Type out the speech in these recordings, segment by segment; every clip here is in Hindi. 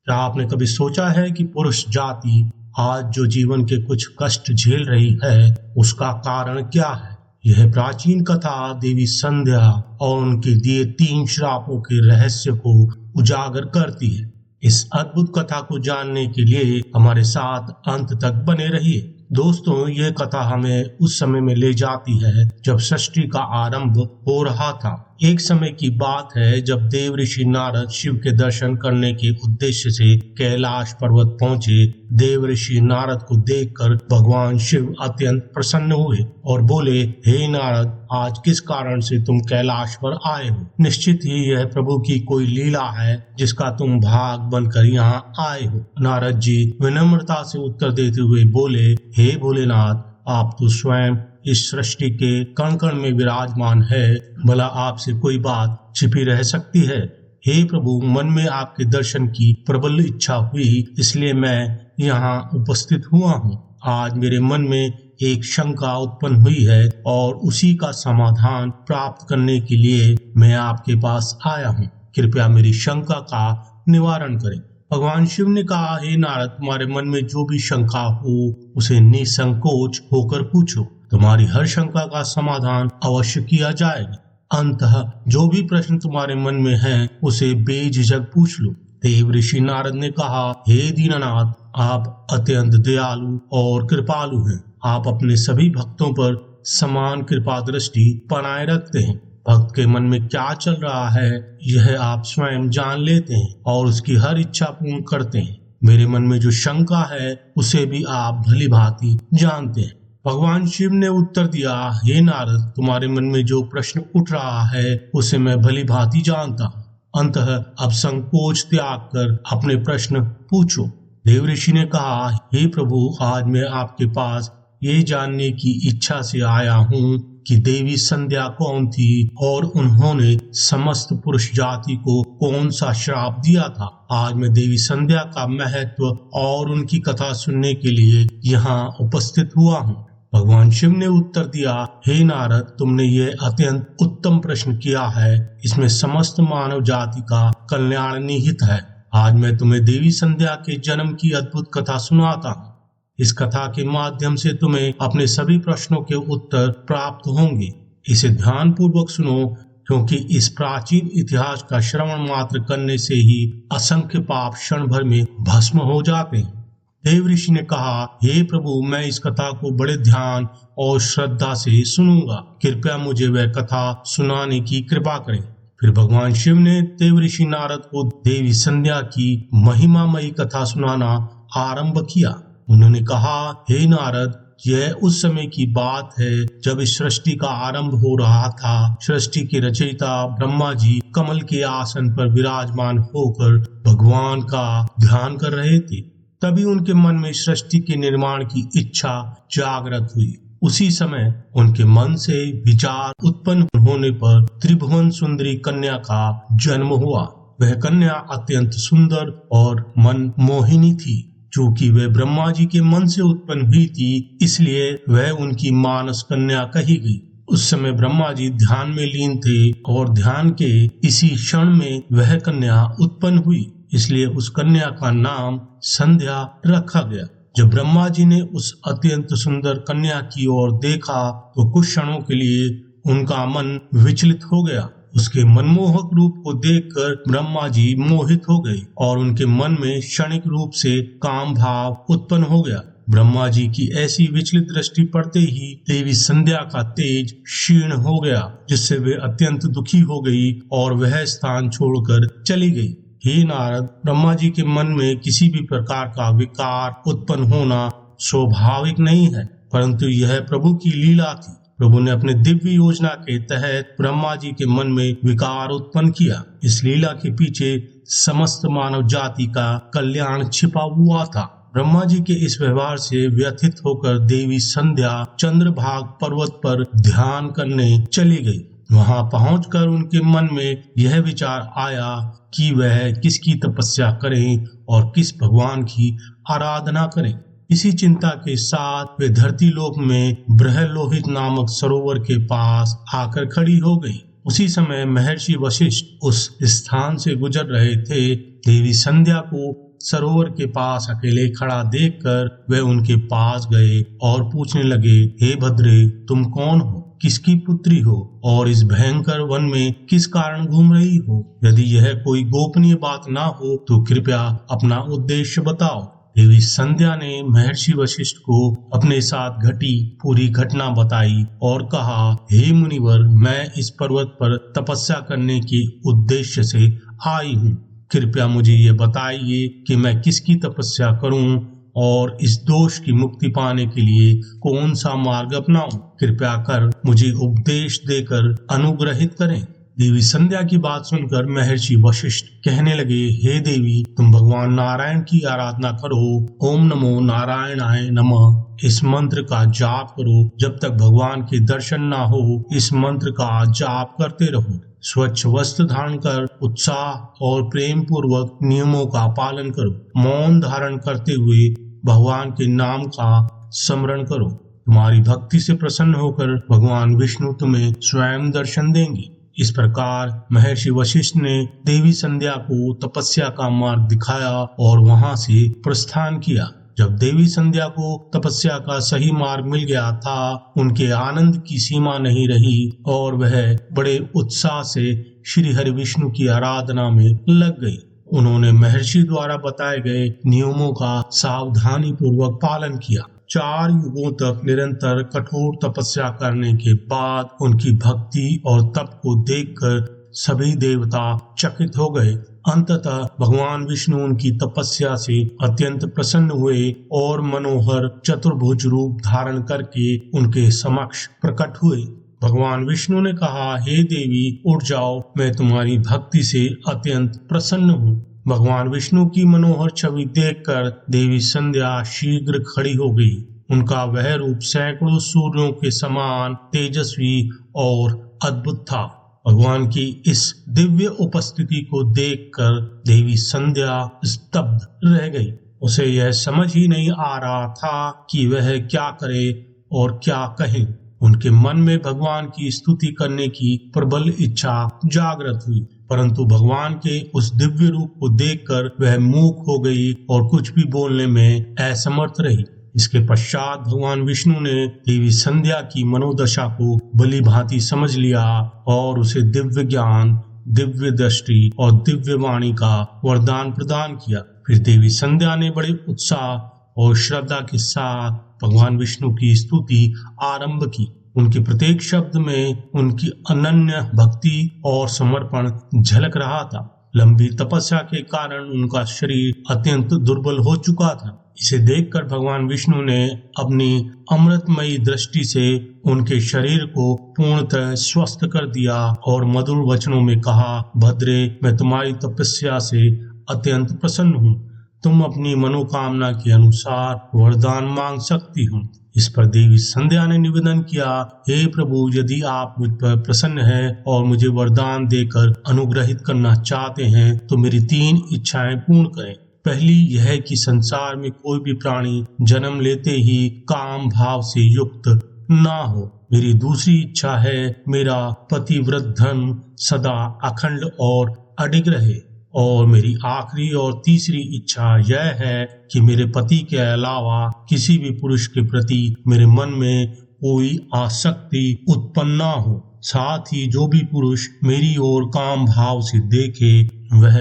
क्या आपने कभी सोचा है कि पुरुष जाति आज जो जीवन के कुछ कष्ट झेल रही है, उसका कारण क्या है? यह प्राचीन कथा देवी संध्या और उनके दिए 3 श्रापों के रहस्य को उजागर करती है। इस अद्भुत कथा को जानने के लिए हमारे साथ अंत तक बने रहिए। दोस्तों, यह कथा हमें उस समय में ले जाती है जब सृष्टि का आरंभ हो रहा था। एक समय की बात है जब देव ऋषि नारद शिव के दर्शन करने के उद्देश्य से कैलाश पर्वत पहुंचे। देव ऋषि नारद को देखकर भगवान शिव अत्यंत प्रसन्न हुए और बोले, हे नारद, आज किस कारण से तुम कैलाश पर आए हो? निश्चित ही यह प्रभु की कोई लीला है जिसका तुम भाग बनकर यहाँ आए हो। नारद जी विनम्रता से उत्तर देते हुए बोले, हे भोलेनाथ, आप तो स्वयं इस सृष्टि के कण कण में विराजमान है, भला आपसे कोई बात छिपी रह सकती है? हे प्रभु, मन में आपके दर्शन की प्रबल इच्छा हुई, इसलिए मैं यहाँ उपस्थित हुआ हूँ। आज मेरे मन में एक शंका उत्पन्न हुई है और उसी का समाधान प्राप्त करने के लिए मैं आपके पास आया हूँ। कृपया मेरी शंका का निवारण करें। भगवान शिव ने कहा, हे नारद, तुम्हारे मन में जो भी शंका हो उसे निसंकोच होकर पूछो। तुम्हारी हर शंका का समाधान अवश्य किया जाएगा। अंततः जो भी प्रश्न तुम्हारे मन में है उसे बेझिझक पूछ लो। देव ऋषि नारद ने कहा, हे दीननाथ, आप अत्यंत दयालु और कृपालु हैं। आप अपने सभी भक्तों पर समान कृपा दृष्टि बनाए रखते हैं। भक्त के मन में क्या चल रहा है यह आप स्वयं जान लेते हैं और उसकी हर इच्छा पूर्ण करते हैं। मेरे मन में जो शंका है उसे भी आप भली भांति जानते हैं। भगवान शिव ने उत्तर दिया, हे नारद, तुम्हारे मन में जो प्रश्न उठ रहा है उसे मैं भली भांति जानता हूँ। अंततः अब संकोच त्याग कर अपने प्रश्न पूछो। देव ऋषि ने कहा, हे प्रभु, आज मैं आपके पास ये जानने की इच्छा से आया हूँ कि देवी संध्या कौन थी और उन्होंने समस्त पुरुष जाति को कौन सा श्राप दिया था। आज मैं देवी संध्या का महत्व और उनकी कथा सुनने के लिए यहाँ उपस्थित हुआ हूँ। भगवान शिव ने उत्तर दिया, हे नारद, तुमने ये अत्यंत उत्तम प्रश्न किया है। इसमें समस्त मानव जाति का कल्याण निहित है। आज मैं तुम्हें देवी संध्या के जन्म की अद्भुत कथा सुनाता हूँ। इस कथा के माध्यम से तुम्हें अपने सभी प्रश्नों के उत्तर प्राप्त होंगे। इसे ध्यान पूर्वक सुनो, क्योंकि इस प्राचीन इतिहास का श्रवण मात्र करने से ही असंख्य पाप क्षण भर में भस्म हो जाते हैं। देव ऋषि ने कहा, हे प्रभु, मैं इस कथा को बड़े ध्यान और श्रद्धा से सुनूंगा। कृपया मुझे वह कथा सुनाने की कृपा करें। फिर भगवान शिव ने देव ऋषि नारद को देवी संध्या की महिमामयी कथा सुनाना आरंभ किया। उन्होंने कहा, हे नारद, यह उस समय की बात है जब इस सृष्टि का आरंभ हो रहा था। सृष्टि के रचयिता ब्रह्मा जी कमल के आसन पर विराजमान होकर भगवान का ध्यान कर रहे थे। तभी उनके मन में सृष्टि के निर्माण की इच्छा जागृत हुई। उसी समय उनके मन से विचार उत्पन्न होने पर त्रिभुवन सुंदरी कन्या का जन्म हुआ। वह कन्या अत्यंत सुंदर और मन मोहिनी थी। चूंकि वह ब्रह्मा जी के मन से उत्पन्न हुई थी, इसलिए वह उनकी मानस कन्या कही गई। उस समय ब्रह्मा जी ध्यान में लीन थे और ध्यान के इसी क्षण में वह कन्या उत्पन्न हुई, इसलिए उस कन्या का नाम संध्या रखा गया। जब ब्रह्मा जी ने उस अत्यंत सुंदर कन्या की ओर देखा तो कुछ क्षणों के लिए उनका मन विचलित हो गया। उसके मनमोहक रूप को देखकर ब्रह्मा जी मोहित हो गए और उनके मन में क्षणिक रूप से काम भाव उत्पन्न हो गया। ब्रह्मा जी की ऐसी विचलित दृष्टि पड़ते ही देवी संध्या का तेज क्षीण हो गया, जिससे वे अत्यंत दुखी हो गई और वह स्थान छोड़कर चली गई। हे नारद, ब्रह्मा जी के मन में किसी भी प्रकार का विकार उत्पन्न होना स्वाभाविक नहीं है, परंतु यह प्रभु की लीला थी। प्रभु ने अपने दिव्य योजना के तहत ब्रह्मा जी के मन में विकार उत्पन्न किया। इस लीला के पीछे समस्त मानव जाति का कल्याण छिपा हुआ था। ब्रह्मा जी के इस व्यवहार से व्यथित होकर देवी संध्या चंद्रभाग पर्वत पर ध्यान करने चली गई। वहां पहुंचकर उनके मन में यह विचार आया कि वह किसकी तपस्या करें और किस भगवान की आराधना करें। इसी चिंता के साथ वे धरती लोक में बृहलोहित नामक सरोवर के पास आकर खड़ी हो गई। उसी समय महर्षि वशिष्ठ उस स्थान से गुजर रहे थे। देवी संध्या को सरोवर के पास अकेले खड़ा देखकर वे उनके पास गए और पूछने लगे, हे भद्रे, तुम कौन हो, किसकी पुत्री हो और इस भयंकर वन में किस कारण घूम रही हो? यदि यह कोई गोपनीय बात ना हो तो कृपया अपना उद्देश्य बताओ। देवी संध्या ने महर्षि वशिष्ठ को अपने साथ घटी पूरी घटना बताई और कहा, हे मुनिवर, मैं इस पर्वत पर तपस्या करने के उद्देश्य से आई हूँ। कृपया मुझे ये बताइए कि मैं किसकी तपस्या करूं और इस दोष की मुक्ति पाने के लिए कौन सा मार्ग अपनाऊं? कृपया कर मुझे उपदेश देकर अनुग्रहित करें। देवी संध्या की बात सुनकर महर्षि वशिष्ठ कहने लगे, हे देवी, तुम भगवान नारायण की आराधना करो। ओम नमो नारायणाय नमः इस मंत्र का जाप करो। जब तक भगवान के दर्शन ना हो, इस मंत्र का जाप करते रहो। स्वच्छ वस्त्र धारण कर उत्साह और प्रेम पूर्वक नियमों का पालन करो। मौन धारण करते हुए भगवान के नाम का स्मरण करो। तुम्हारी भक्ति से प्रसन्न होकर भगवान विष्णु तुम्हें स्वयं दर्शन देंगे। इस प्रकार महर्षि वशिष्ठ ने देवी संध्या को तपस्या का मार्ग दिखाया और वहां से प्रस्थान किया। जब देवी संध्या को तपस्या का सही मार्ग मिल गया था, उनके आनंद की सीमा नहीं रही और वह बड़े उत्साह से श्री हरि विष्णु की आराधना में लग गई। उन्होंने महर्षि द्वारा बताए गए नियमों का सावधानी पूर्वक पालन किया। 4 युगों तक निरंतर कठोर तपस्या करने के बाद उनकी भक्ति और तप को देखकर सभी देवता चकित हो गए। अंततः भगवान विष्णु उनकी तपस्या से अत्यंत प्रसन्न हुए और मनोहर चतुर्भुज रूप धारण करके उनके समक्ष प्रकट हुए। भगवान विष्णु ने कहा, हे देवी, उठ जाओ, मैं तुम्हारी भक्ति से अत्यंत प्रसन्न हूँ। भगवान विष्णु की मनोहर छवि देखकर देवी संध्या शीघ्र खड़ी हो गई। उनका वह रूप सैकड़ों सूर्यों के समान तेजस्वी और अद्भुत था। भगवान की इस दिव्य उपस्थिति को देखकर देवी संध्या स्तब्ध रह गई। उसे यह समझ ही नहीं आ रहा था कि वह क्या करे और क्या कहे। उनके मन में भगवान की स्तुति करने की प्रबल इच्छा जागृत हुई, परंतु भगवान के उस दिव्य रूप को देखकर वह मूक हो गई और कुछ भी बोलने में असमर्थ रही। इसके पश्चात भगवान विष्णु ने देवी संध्या की मनोदशा को भली भांति समझ लिया और उसे दिव्य ज्ञान, दिव्य दृष्टि और दिव्य वाणी का वरदान प्रदान किया। फिर देवी संध्या ने बड़े उत्साह और श्रद्धा के साथ भगवान विष्णु की स्तुति आरंभ की। उनके प्रत्येक शब्द में उनकी अनन्य भक्ति और समर्पण झलक रहा था। लंबी तपस्या के कारण उनका शरीर अत्यंत दुर्बल हो चुका था। इसे देखकर भगवान विष्णु ने अपनी अमृतमयी दृष्टि से उनके शरीर को पूर्णतः स्वस्थ कर दिया और मधुर वचनों में कहा, भद्रे, मैं तुम्हारी तपस्या से अत्यंत प्रसन्न हूँ। तुम अपनी मनोकामना के अनुसार वरदान मांग सकती हो। इस पर देवी संध्या ने निवेदन किया, हे प्रभु, यदि आप मुझ पर प्रसन्न हैं और मुझे वरदान देकर अनुग्रहित करना चाहते हैं तो मेरी 3 इच्छाएं पूर्ण करें। पहली यह कि संसार में कोई भी प्राणी जन्म लेते ही काम भाव से युक्त ना हो। मेरी दूसरी इच्छा है मेरा पतिव्रत धन सदा अखंड और अडिग रहे। और मेरी आखिरी और तीसरी इच्छा यह है कि मेरे पति के अलावा किसी भी पुरुष के प्रति मेरे मन में कोई आसक्ति उत्पन्न ना हो। साथ ही जो भी पुरुष मेरी ओर काम भाव से देखे वह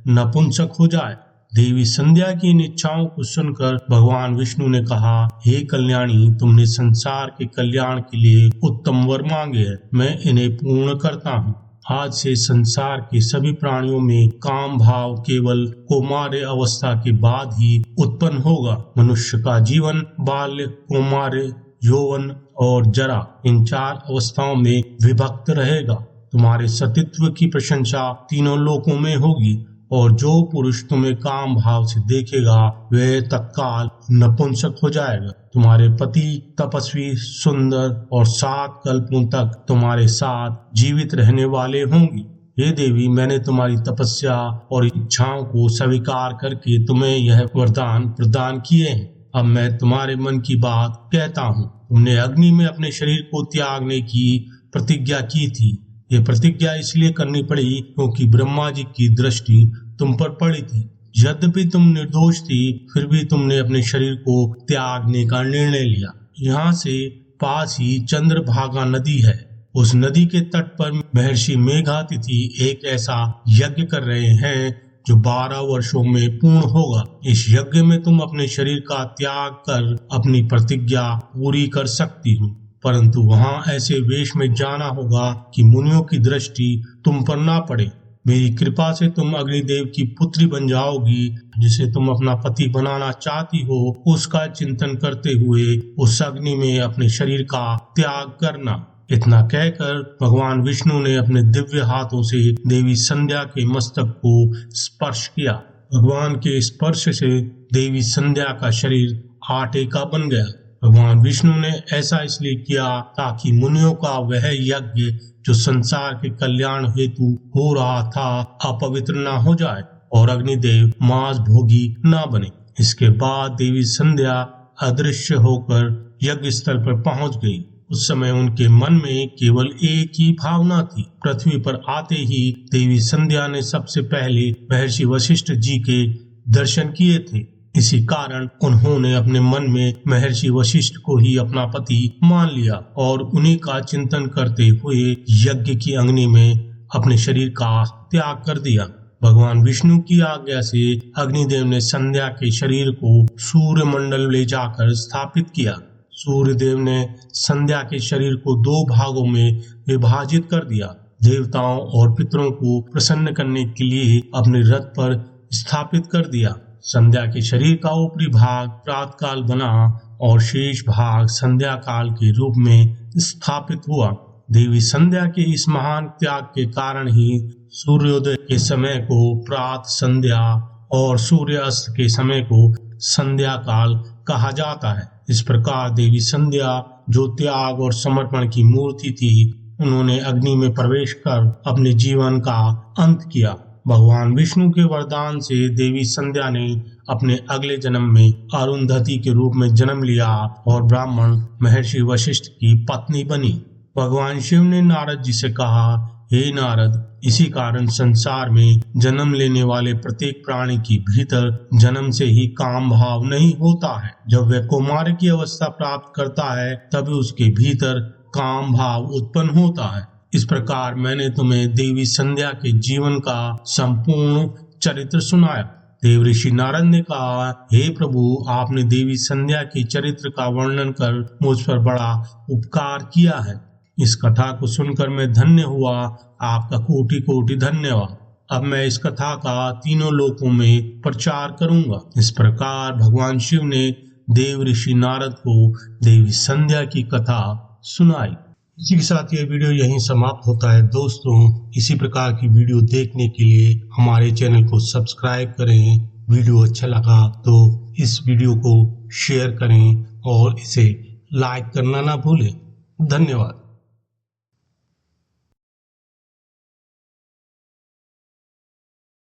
नपुंसक हो जाए। देवी संध्या की इन इच्छाओं को सुनकर भगवान विष्णु ने कहा, हे कल्याणी, तुमने संसार के कल्याण के लिए उत्तम वर मांगे हैं, मैं इन्हें पूर्ण करता हूँ। आज से संसार के सभी प्राणियों में काम भाव केवल कौमार्य अवस्था के बाद ही उत्पन्न होगा। मनुष्य का जीवन बाल्य, कौमार्य, यौवन और जरा, इन 4 अवस्थाओं में विभक्त रहेगा। तुम्हारे सतीत्व की प्रशंसा तीनों लोकों में होगी और जो पुरुष तुम्हें काम भाव से देखेगा वह तत्काल नपुंसक हो जाएगा। तुम्हारे पति तपस्वी, सुंदर और 7 कल्पों तक तुम्हारे साथ जीवित रहने वाले होंगी। हे देवी, मैंने तुम्हारी तपस्या और इच्छाओं को स्वीकार करके तुम्हें यह वरदान प्रदान किए हैं। अब मैं तुम्हारे मन की बात कहता हूँ। तुमने अग्नि में अपने शरीर को त्यागने की प्रतिज्ञा की थी। ये प्रतिज्ञा इसलिए करनी पड़ी क्योंकि ब्रह्मा जी की दृष्टि तुम पर पड़ी थी। यद्यपि तुम निर्दोष थी, फिर भी तुमने अपने शरीर को त्यागने का निर्णय लिया। यहाँ से पास ही चंद्रभागा नदी है। उस नदी के तट पर महर्षि मेघातिथि एक ऐसा यज्ञ कर रहे हैं जो 12 वर्षों में पूर्ण होगा। इस यज्ञ में तुम अपने शरीर का त्याग कर अपनी प्रतिज्ञा पूरी कर सकती हो, परंतु वहाँ ऐसे वेश में जाना होगा कि मुनियों की दृष्टि तुम पर ना पड़े। मेरी कृपा से तुम अग्निदेव की पुत्री बन जाओगी। जिसे तुम अपना पति बनाना चाहती हो, उसका चिंतन करते हुए उस अग्नि में अपने शरीर का त्याग करना। इतना कहकर भगवान विष्णु ने अपने दिव्य हाथों से देवी संध्या के मस्तक को स्पर्श किया। भगवान के स्पर्श से देवी संध्या का शरीर आटे का बन गया। भगवान विष्णु ने ऐसा इसलिए किया ताकि मुनियों का वह यज्ञ जो संसार के कल्याण हेतु हो रहा था अपवित्र न हो जाए और अग्निदेव मांस भोगी न बने। इसके बाद देवी संध्या अदृश्य होकर यज्ञ स्थल पर पहुंच गई। उस समय उनके मन में केवल एक ही भावना थी। पृथ्वी पर आते ही देवी संध्या ने सबसे पहले महर्षि वशिष्ठ जी के दर्शन किए थे। इसी कारण उन्होंने अपने मन में महर्षि वशिष्ठ को ही अपना पति मान लिया और उन्हीं का चिंतन करते हुए यज्ञ की अग्नि में अपने शरीर का त्याग कर दिया। भगवान विष्णु की आज्ञा से अग्निदेव ने संध्या के शरीर को सूर्य मंडल ले जाकर स्थापित किया। सूर्यदेव ने संध्या के शरीर को 2 भागों में विभाजित कर दिया। देवताओं और पितरों को प्रसन्न करने के लिए अपने रथ पर स्थापित कर दिया। संध्या के शरीर का ऊपरी भाग प्रातः काल बना और शेष भाग संध्या काल के रूप में स्थापित हुआ। देवी संध्या के इस महान त्याग के कारण ही सूर्योदय के समय को प्रातः संध्या और सूर्यास्त के समय को संध्या काल कहा जाता है। इस प्रकार देवी संध्या जो त्याग और समर्पण की मूर्ति थी, उन्होंने अग्नि में प्रवेश कर अपने जीवन का अंत किया। भगवान विष्णु के वरदान से देवी संध्या ने अपने अगले जन्म में अरुंधति के रूप में जन्म लिया और ब्राह्मण महर्षि वशिष्ठ की पत्नी बनी। भगवान शिव ने नारद जी से कहा, हे नारद, इसी कारण संसार में जन्म लेने वाले प्रत्येक प्राणी की भीतर जन्म से ही काम भाव नहीं होता है। जब वह कौमार की अवस्था प्राप्त करता है तभी उसके भीतर काम भाव उत्पन्न होता है। इस प्रकार मैंने तुम्हें देवी संध्या के जीवन का संपूर्ण चरित्र सुनाया। देव ऋषि नारद ने कहा, हे प्रभु, आपने देवी संध्या के चरित्र का वर्णन कर मुझ पर बड़ा उपकार किया है। इस कथा को सुनकर मैं धन्य हुआ। आपका कोटि कोटि धन्यवाद। अब मैं इस कथा का तीनों लोकों में प्रचार करूंगा। इस प्रकार भगवान शिव ने देव ऋषि नारद को देवी संध्या की कथा सुनाई। इसी के साथ ये वीडियो यहीं समाप्त होता है। दोस्तों, इसी प्रकार की वीडियो देखने के लिए हमारे चैनल को सब्सक्राइब करें। वीडियो अच्छा लगा तो इस वीडियो को शेयर करें और इसे लाइक करना ना भूलें। धन्यवाद।